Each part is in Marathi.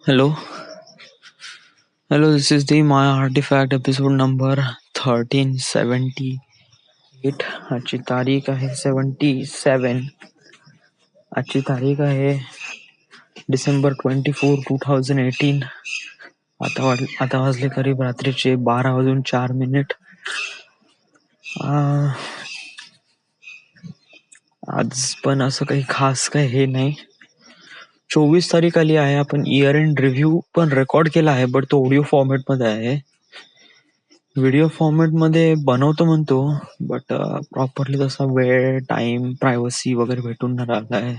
Hello, hello. This is the My Artifact episode number 1378. आजची तारीख आहे 77. आजची तारीख आहे डिसेंबर 24, 2018. आता वाजले करीब रात्रीचे 12:04. आज पण असं काही खास काही हे नाही. 24 तारीख आली आहे. आपण इयर एंड रिव्ह्यू पण रेकॉर्ड केला आहे, बट तो ऑडिओ फॉर्मॅट मध्ये आहे. व्हिडिओ फॉर्मॅट मध्ये बनवतो म्हणतो, बट प्रॉपरली तसा वेळ, टाइम, प्रायव्हसी वगैरे भेटून नाही राहिला आहे.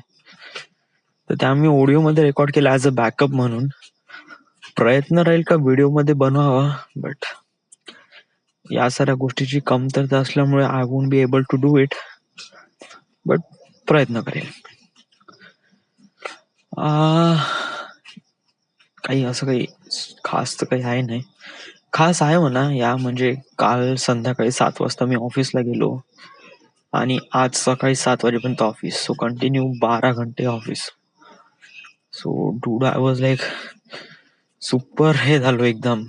तर त्यामुळे ऑडिओ मध्ये रेकॉर्ड केला ऍज अ बॅकअप म्हणून. प्रयत्न राहील का व्हिडिओ मध्ये बनवावा, बट या साऱ्या गोष्टीची कमतरता असल्यामुळे I won't be able to do it, but प्रयत्न करेल. काही असं काही खास तर काही आहे नाही. खास आहे म्हणा या, म्हणजे काल संध्याकाळी 7 वाजता मी ऑफिसला गेलो आणि आज सकाळी 7 वाजेपर्यंत ऑफिस. सो कंटिन्यू 12 घंटे office. So dude I was like super हे झालो एकदम.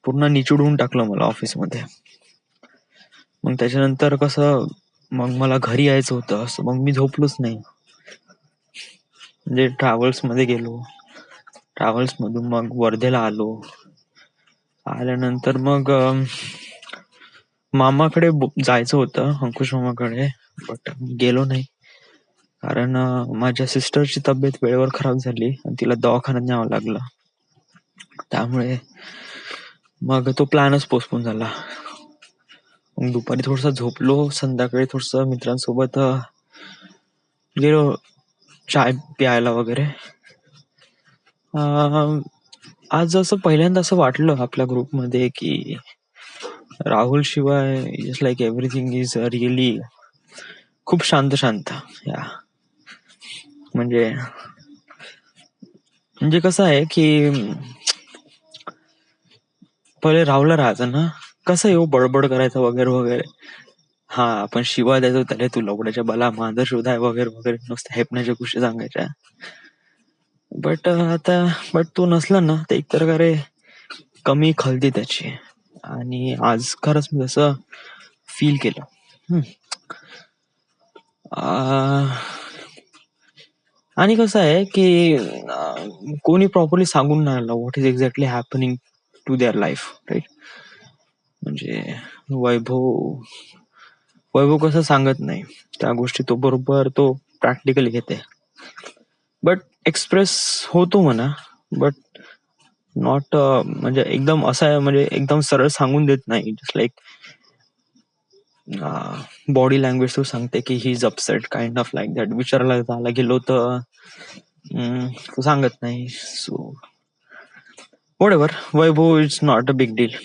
पूर्ण निचडून टाकलं मला ऑफिसमध्ये. मग त्याच्यानंतर कसं, मग मला घरी यायचं होतं, असं मग मी झोपलोच नाही. म्हणजे ट्रॅव्हल्स मध्ये गेलो, ट्रॅव्हल्स मधून मग वर्धेला आल्यानंतर मग मामाकडे जायचं होतं, अंकुश मामाकडे, बट गेलो नाही. कारण माझ्या सिस्टरची तब्येत वेळेवर खराब झाली आणि तिला दवाखान्यात न्यावं लागलं. त्यामुळे मग तो प्लॅनच पोस्टपोन झाला. मग दुपारी थोडस झोपलो, संध्याकाळी थोडस मित्रांसोबत गेलो चाय प्यायला वगैरे. आज असं पहिल्यांदा असं वाटलं आपल्या ग्रुपमध्ये की राहुल शिवाय just like everything is really खूप शांत या. म्हणजे कसं आहे की पहिले राहुलला राहायचं ना, कसं येऊ बडबड करायचं वगैरे वगैरे. हा, आपण शिवाय द्यायचो त्याला, तू लवड्याच्या बला मांजर शोधाय वगैरे वगैरे, नुसतं हेपण्याच्या गोष्टी सांगायच्या. बट तो नसला ना, तर एक प्रकारे कमी खलती त्याची. आणि आज खरंच मी असं फील केलं. आणि कसं आहे की कोणी प्रॉपरली सांगून नाही आलं what is exactly happening to their life, right. म्हणजे वैभव कसं सांगत नाही त्या गोष्टी, तो बरोबर तो प्रॅक्टिकली घेते, बट एक्सप्रेस होतो म्हणा, बट नॉट म्हणजे एकदम असं आहे, म्हणजे एकदम सरळ सांगून देत नाही. जस्ट लाईक बॉडी लँग्वेज तो सांगते की he is upset, kind of like that. विचारायला जायला गेलो तर तो सांगत नाही. So what ever, Vaibhav it's not a big deal.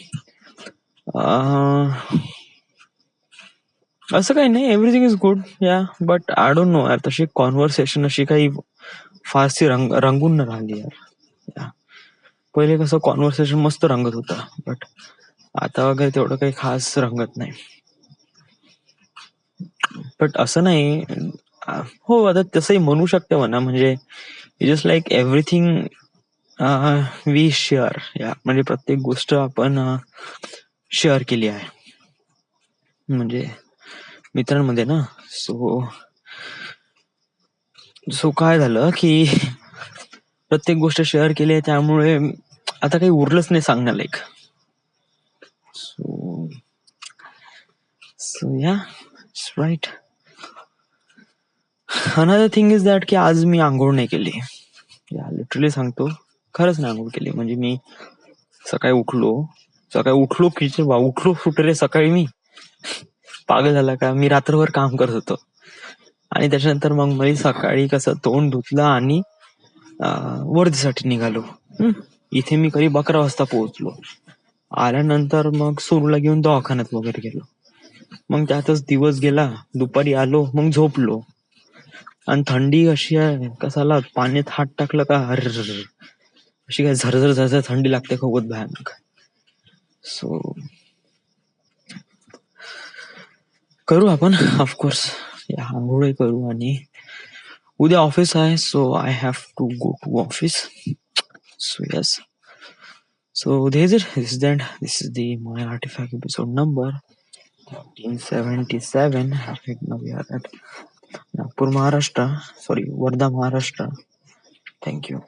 असं काही नाही, एव्हरीथिंग इज गुड या, बट आय डोंट नो यार, तशी कॉन्व्हर्सेशन अशी काही फारशी रंगून न राहिली यार. पहिले कसं कॉन्व्हर्सेशन मस्त रंगत होता, बट आता वगैरे तेवढं काही खास रंगत नाही. बट असं नाही, हो आता तसंही म्हणू शकते म्हणा. म्हणजे just like everything we share yeah, म्हणजे प्रत्येक गोष्ट आपण शेअर केली आहे, म्हणजे मित्रांमध्ये ना. सो काय झालं की प्रत्येक गोष्ट शेअर केली आहे, त्यामुळे आता काही उरलंच नाही सांगण्या like. So yeah, it's right. Another thing is that की आज मी आंघोळ नाही केली. लिटरली सांगतो, खरंच नाही आंघोळ केली. म्हणजे मी सकाळी उठलो की उठलो सुटले सकाळी, मी पागल झाला का. मी रात्रभर काम करत होतो आणि त्याच्यानंतर मग मी सकाळी कसं तोंड धुतलं आणि वर्धेसाठी निघालो. इथे मी करीब 11 वाजता पोहोचलो. आल्यानंतर मग सुरूला घेऊन दवाखान्यात वगैरे गेलो. मग त्यातच दिवस गेला. दुपारी आलो, मग झोपलो. आणि थंडी अशी आहे, कसाला पाण्यात हात टाकलं का अशी काय झरझर थंडी लागते खूपच भयानक. सो करू आपण ऑफकोर्स आंघोळ करू आणि उद्या ऑफिस आहे, so I have to go to office. So yes. So this is it. This is the end. This is the My Artifact episode number 1377. Right now we are at Nagpur, Maharashtra. Sorry, Wardha, Maharashtra. Thank you.